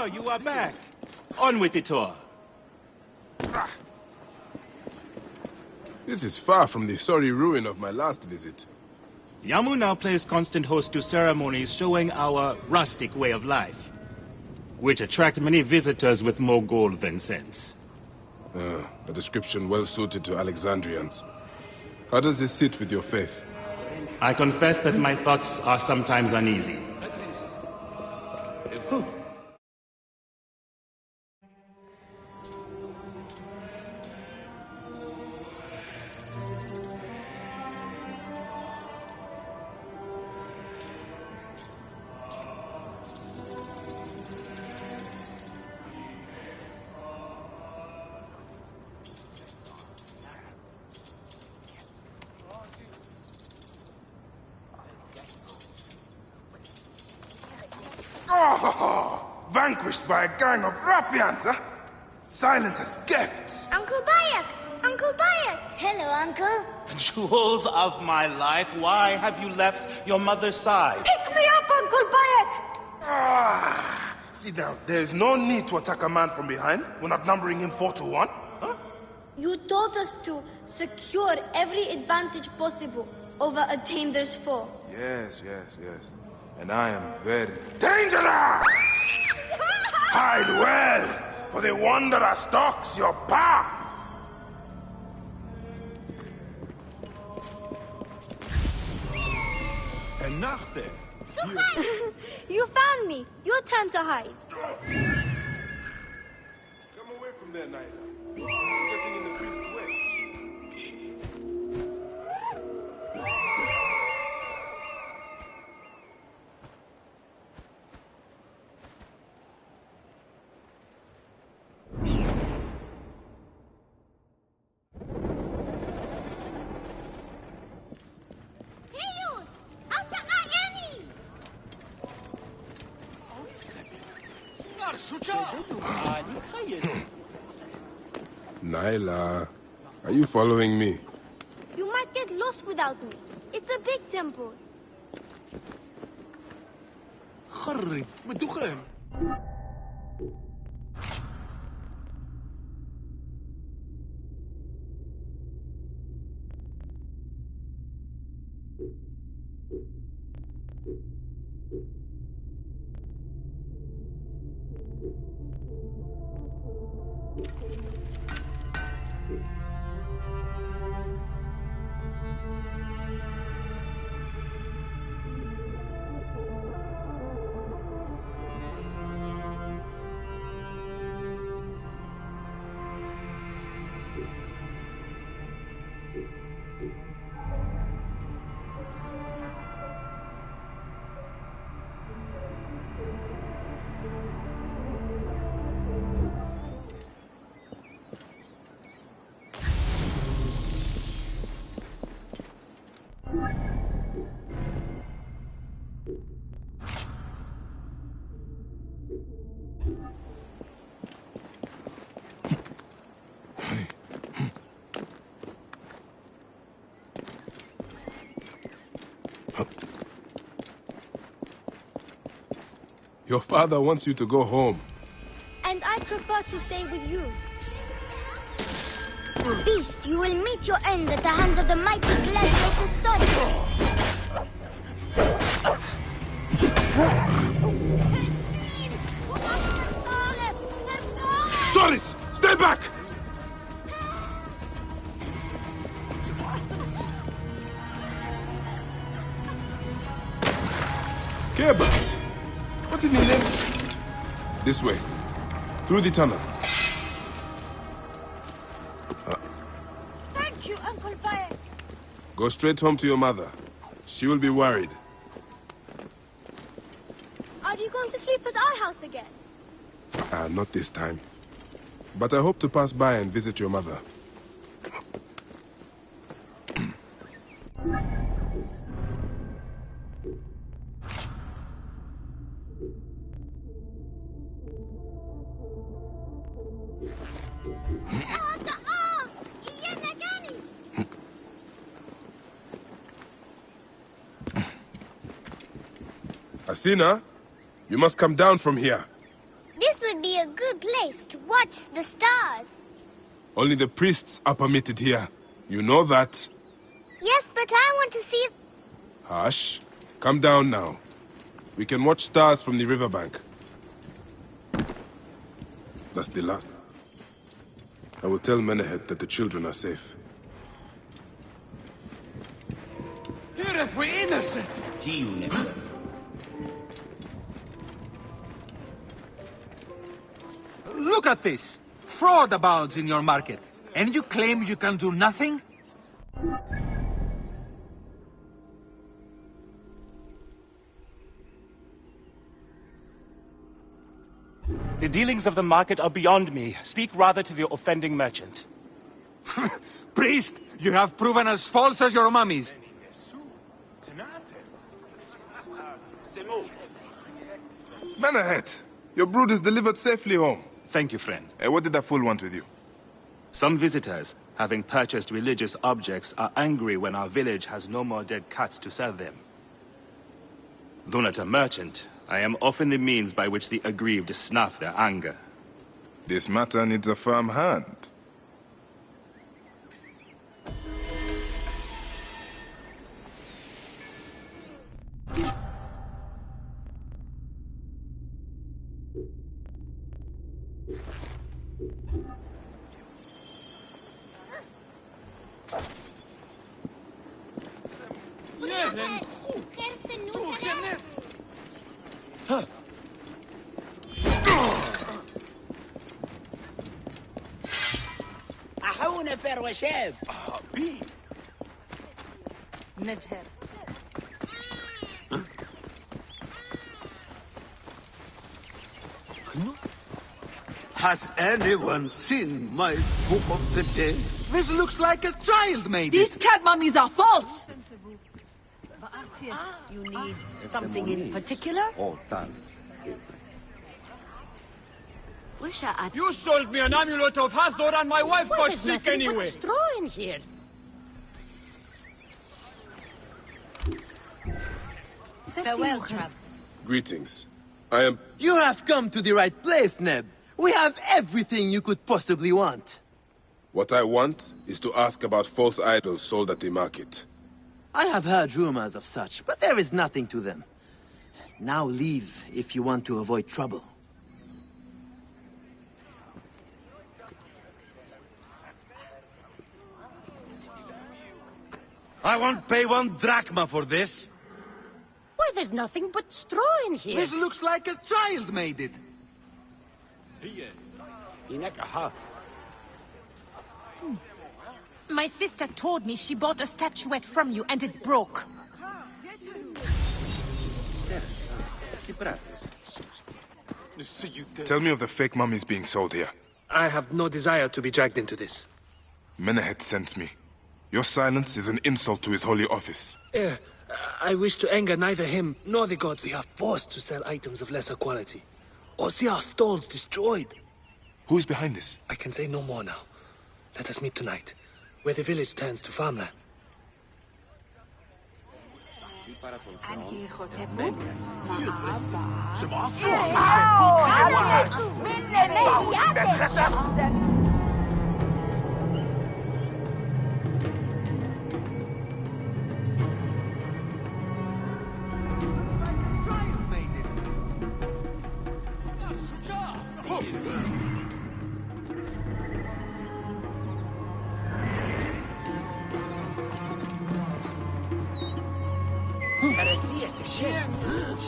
Oh, you are back. On with the tour. This is far from the sorry ruin of my last visit. Yamu now plays constant host to ceremonies showing our rustic way of life, which attract many visitors with more gold than sense. A description well suited to Alexandrians. How does this sit with your faith? I confess that my thoughts are sometimes uneasy. Vanquished by a gang of ruffians, huh? Silent as gifts. Uncle Bayek! Uncle Bayek! Hello, Uncle. Jewels of my life, why have you left your mother's side? Pick me up, Uncle Bayek! Sit down. There's no need to attack a man from behind. We're not numbering him 4-1. Huh? You taught us to secure every advantage possible over a Tainder's foe. Yes. And I am very dangerous! Hide well, for the wanderer stalks your path! Enough there! You found me. Your turn to hide. Come away from there, Nyla. You're getting in the priest's way. Nyla, are you following me? You might get lost without me. It's a big temple. Your father wants you to go home. And I prefer to stay with you. Beast, you will meet your end at the hands of the mighty gladiator's son. Solis! Stay back! Keba! What in the name? This way. Through the tunnel. Thank you, Uncle Bayek. Go straight home to your mother. She will be worried. Are you going to sleep at our house again? Not this time. But I hope to pass by and visit your mother. Asina, you must come down from here. This This would be a good place to watch the stars. Only the priests are permitted here. You know that. Yes, but I want to see... Hush. Come down now. We can watch stars from the riverbank. That's the last. I will tell Menehet that the children are safe. Europe, we're innocent! Look at this! Fraud abounds in your market. And you claim you can do nothing? The dealings of the market are beyond me. Speak rather to the offending merchant. Priest, you have proven as false as your mummies. Menehet! Your brood is delivered safely home. Thank you, friend. What did that fool want with you? Some visitors, having purchased religious objects, are angry when our village has no more dead cats to sell them. Though not a merchant, I am often the means by which the aggrieved snuff their anger. This matter needs a firm hand. أحونا فروة شاب نجهر Has anyone seen my Book of the Dead? This looks like a child made These it. cat mummies are false! You need something in particular? You sold me an amulet of Hathor and my wife got sick anyway. Straw in here. Farewell, Trab. Greetings. I am... You have come to the right place, Neb. We have everything you could possibly want. What I want is to ask about false idols sold at the market. I have heard rumors of such, but there is nothing to them. Now leave if you want to avoid trouble. I won't pay 1 drachma for this. Why, there's nothing but straw in here. This looks like a child made it. My sister told me she bought a statuette from you and it broke. Tell me of the fake mummies being sold here. I have no desire to be dragged into this. Menehet sent me. Your silence is an insult to his holy office. I wish to anger neither him nor the gods. We are forced to sell items of lesser quality, or see our stalls destroyed. Who is behind this? I can say no more now. Let us meet tonight, where the village turns to farmland.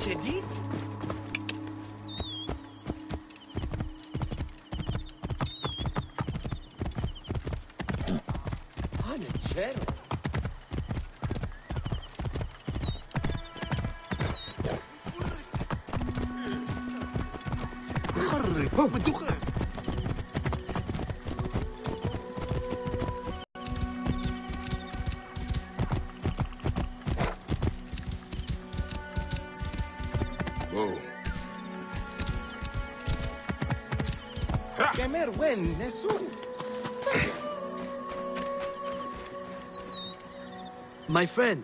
شديد أنا جارو خرب الدخان Whoa. كامير وين نسو My friend,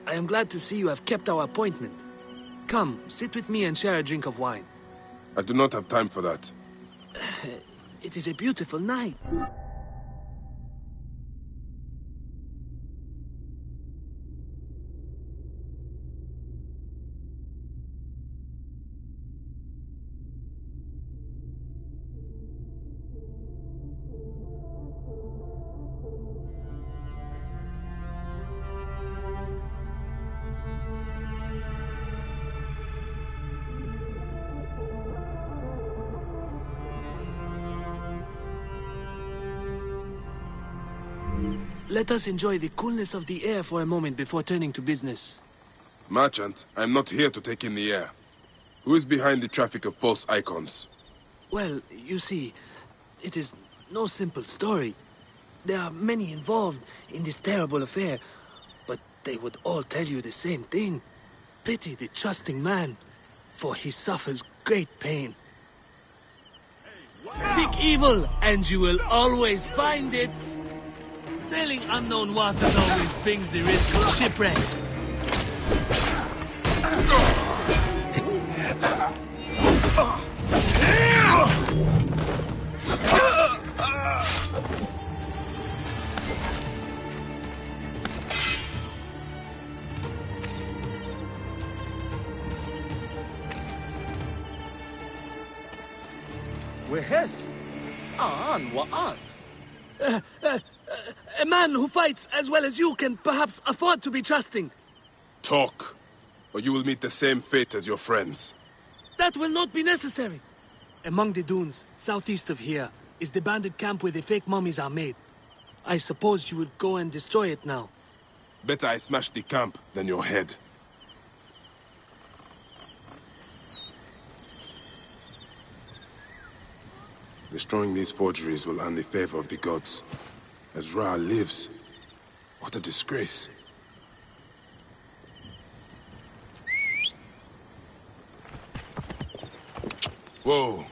I am glad to see you have kept our appointment. Come, sit with me and share a drink of wine. I do not have time for that. It is a beautiful night. Let us enjoy the coolness of the air for a moment before turning to business. Merchant, I am not here to take in the air. Who is behind the traffic of false icons? Well, you see, it is no simple story. There are many involved in this terrible affair, but they would all tell you the same thing. Pity the trusting man, for he suffers great pain. Seek evil, and you will always find it. Sailing unknown waters always brings the risk of shipwreck. وهس what? A man who fights as well as you can perhaps afford to be trusting. Talk, or you will meet the same fate as your friends. That will not be necessary. Among the dunes, southeast of here, is the bandit camp where the fake mummies are made. I suppose you would go and destroy it now. Better I smash the camp than your head. Destroying these forgeries will earn the favor of the gods. As Ra lives, what a disgrace. Whoa.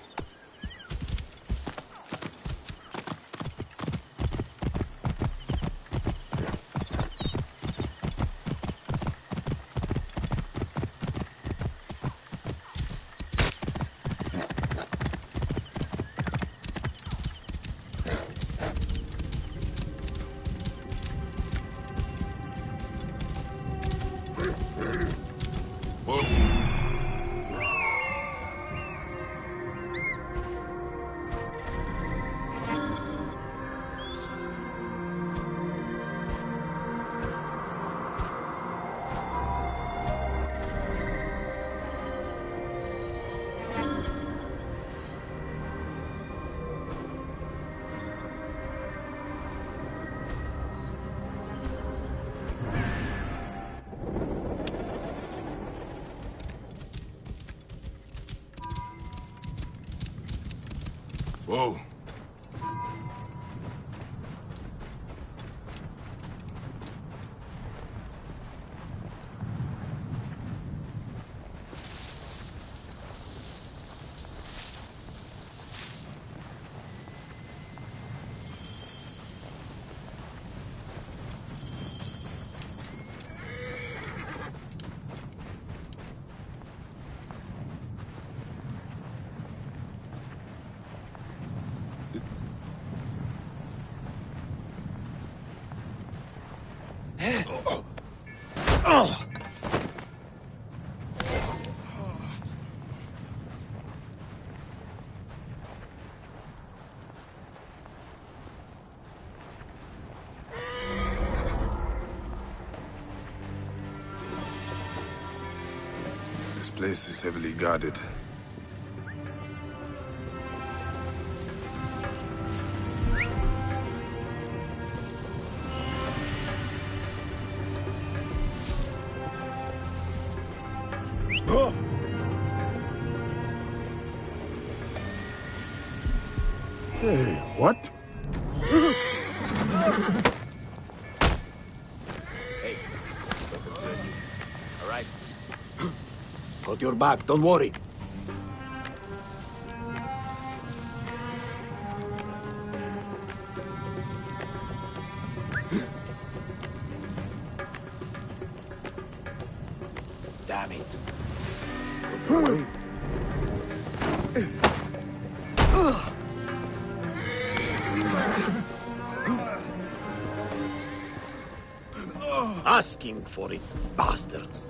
Whoa. This place is heavily guarded. Hey, what? Hey. All right. Got your back, don't worry. Damn it. Asking for it, bastards.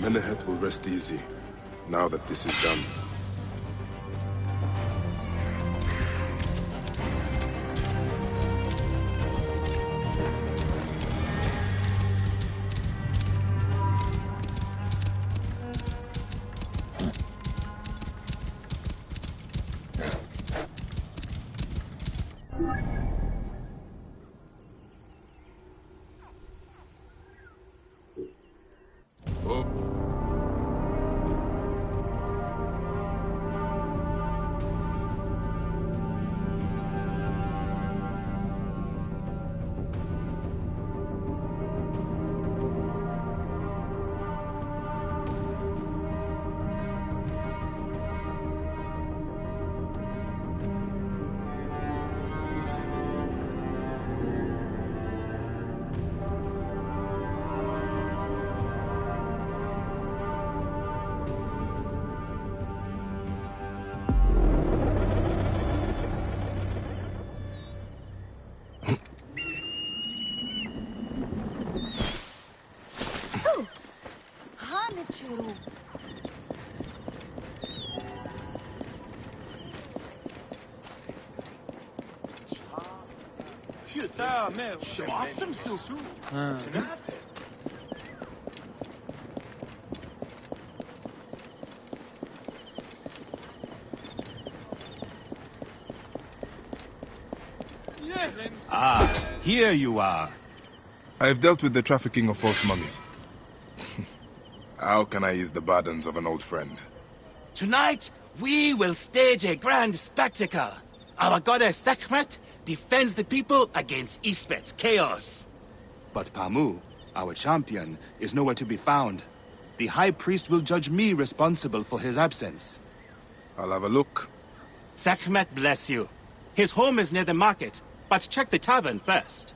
Menehet will rest easy, now that this is done. Awesome soup. Ah, here you are. I have dealt with the trafficking of false mummies. How can I ease the burdens of an old friend? Tonight, we will stage a grand spectacle. Our goddess Sekhmet defends the people against Ispet's chaos. But Pamu, our champion, is nowhere to be found. The High Priest will judge me responsible for his absence. I'll have a look. Sekhmet bless you. His home is near the market, but check the tavern first.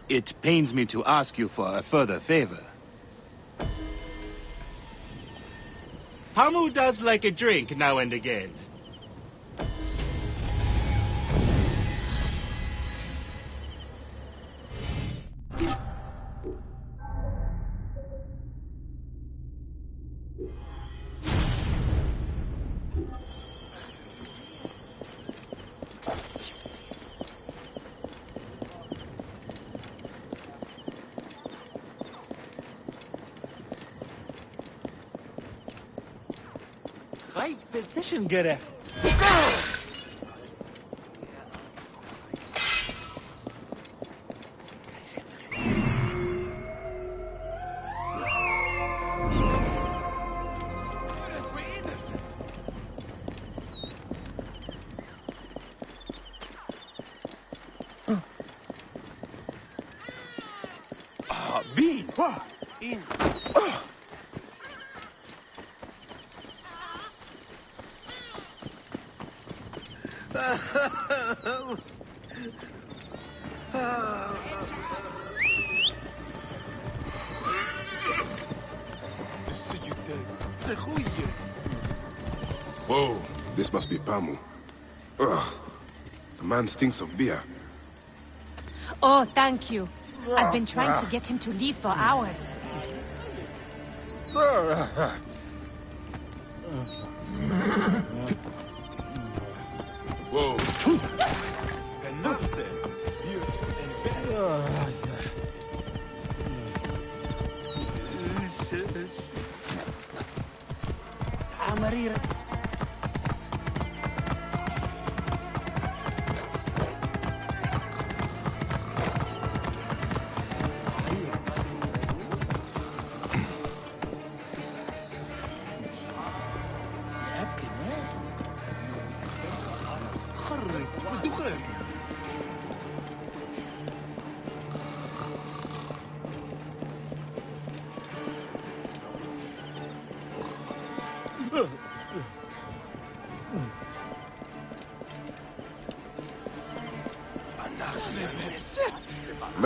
It pains me to ask you for a further favor. Pamu does like a drink now and again. Right position, Gareth. Bean! In. Whoa, this must be Pamu. Ugh, the man stinks of beer. Oh, thank you. I've been trying to get him to leave for hours. Whoa.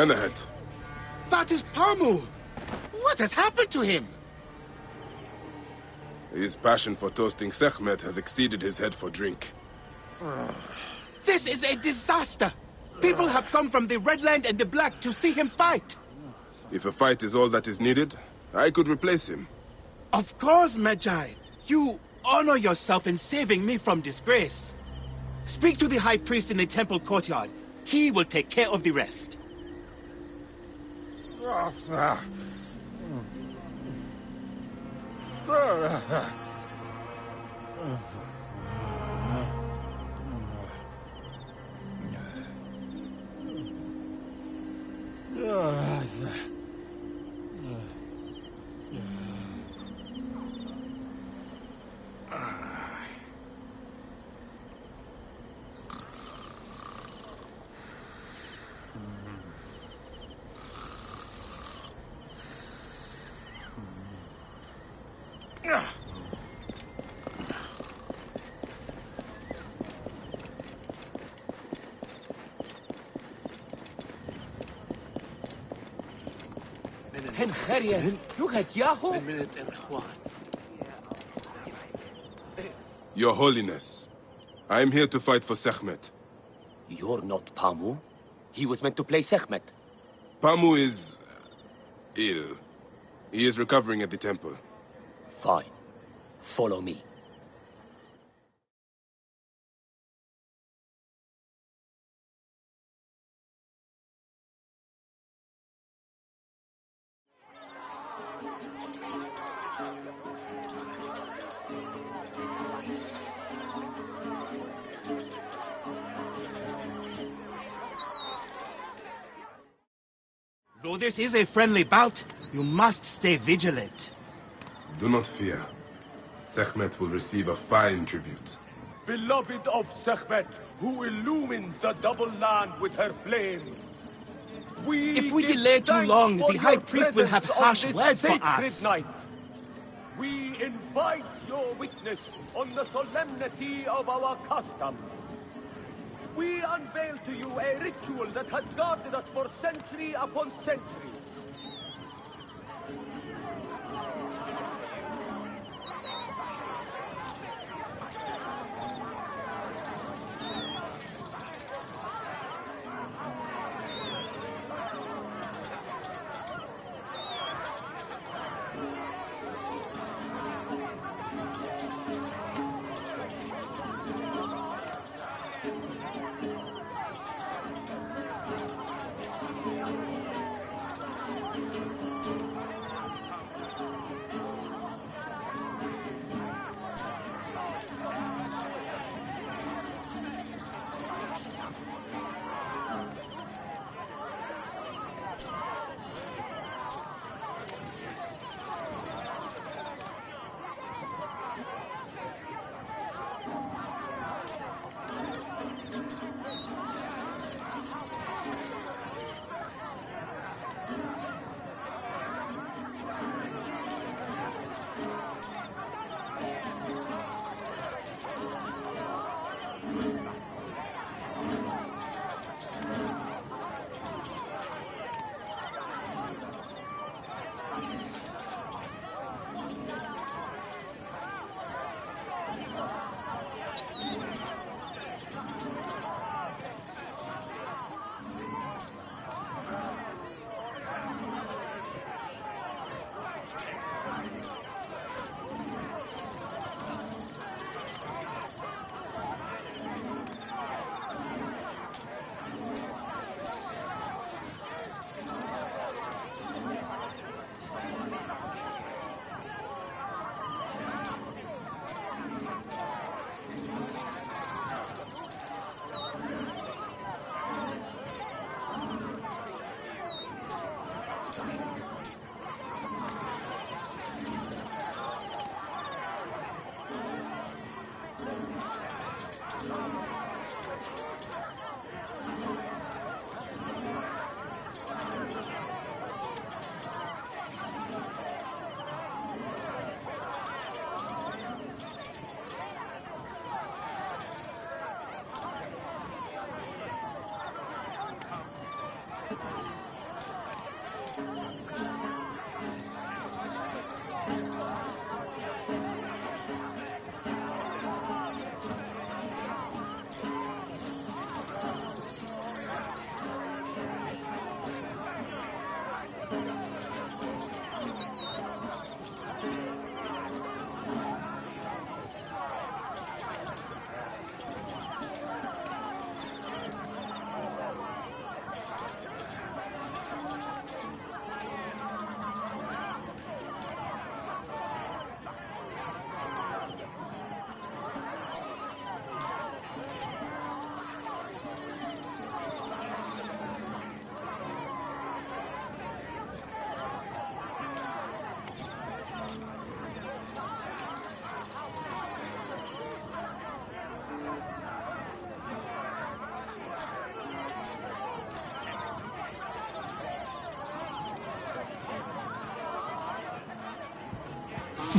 Menahet. That is Pamu! What has happened to him? His passion for toasting Sekhmet has exceeded his head for drink. This is a disaster! People have come from the Red Land and the Black to see him fight! If a fight is all that is needed, I could replace him. Of course, Magi. You honor yourself in saving me from disgrace. Speak to the High Priest in the temple courtyard. He will take care of the rest. Your Holiness, I am here to fight for Sekhmet. You're not Pamu. He was meant to play Sekhmet. Pamu is ill. He is recovering at the temple. Fine. Follow me. Though this is a friendly bout, you must stay vigilant. Do not fear. Sekhmet will receive a fine tribute. Beloved of Sekhmet, who illumines the double land with her flame. If we delay too long, the High Priest will have harsh words for us. Night. We invite your witness on the solemnity of our custom. We unveil to you a ritual that has guarded us for century upon century.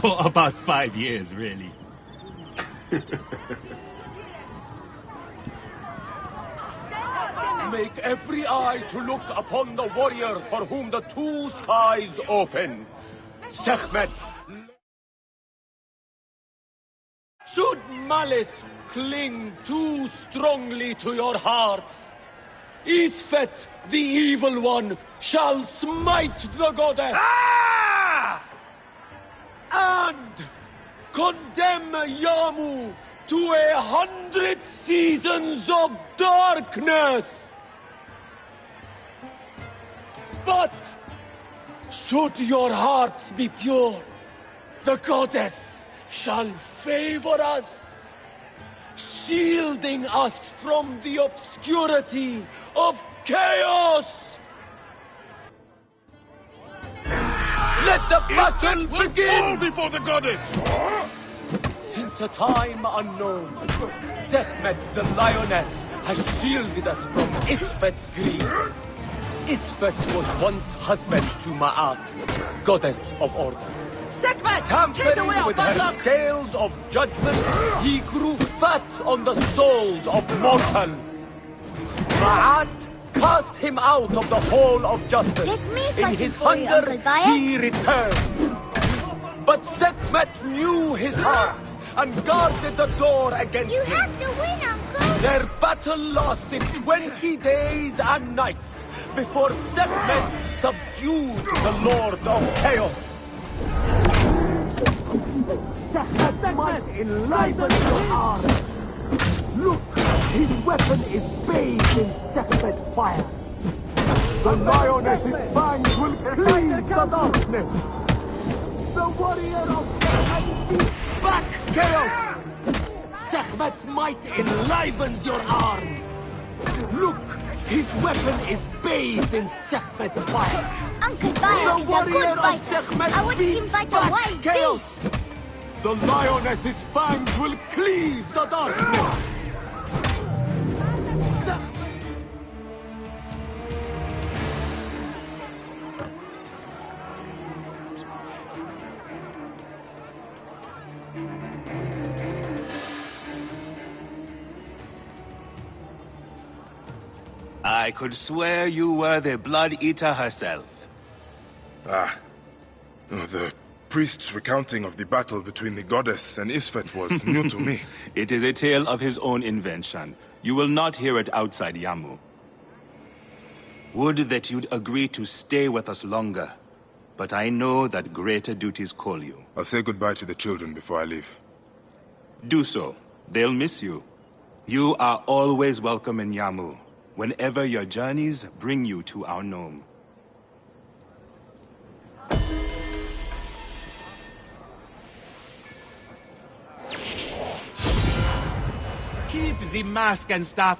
For about 5 years, really. Make every eye to look upon the warrior for whom the two skies open. Sekhmet. Should malice cling too strongly to your hearts, Isfet, the evil one, shall smite the goddess. And condemn Yamu to 100 seasons of darkness. But should your hearts be pure, the goddess shall favor us, shielding us from the obscurity of chaos. Let the battle begin! All before the goddess! Since a time unknown, Sekhmet the lioness has shielded us from Isfet's greed. Isfet was once husband to Ma'at, goddess of order. Sekhmet! Tampering with her scales of judgment, he grew fat on the souls of mortals. Ma'at cast him out of the hall of justice. In his hunger, he returned. But Sekhmet knew his heart and guarded the door against him. You have to win, Uncle! Their battle lasted 20 days and nights before Sekhmet subdued the Lord of Chaos. Sekhmet might enliven your arm. Look, his weapon is bathed in Sekhmet's fire. The lioness's fangs will cleave the darkness. The warrior of Sekhmet beats back chaos. Sekhmet's might enlivens your arm. Look, his weapon is bathed in Sekhmet's fire. Uncle Bayek is a good fighter. I watched him fight a wild chaos. The lioness's fangs will cleave the darkness. I could swear you were the Blood Eater herself. Ah. Oh, the priest's recounting of the battle between the goddess and Isfet was new to me. It is a tale of his own invention. You will not hear it outside Yamu. Would that you'd agree to stay with us longer. But I know that greater duties call you. I'll say goodbye to the children before I leave. Do so. They'll miss you. You are always welcome in Yamu, whenever your journeys bring you to our Nome. Keep the mask and staff.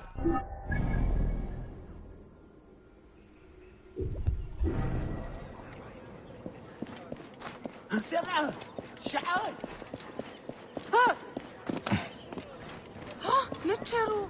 سمعه شعرت ها نتشرو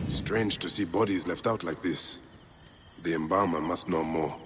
Strange to see bodies left out like this. The embalmer must know more.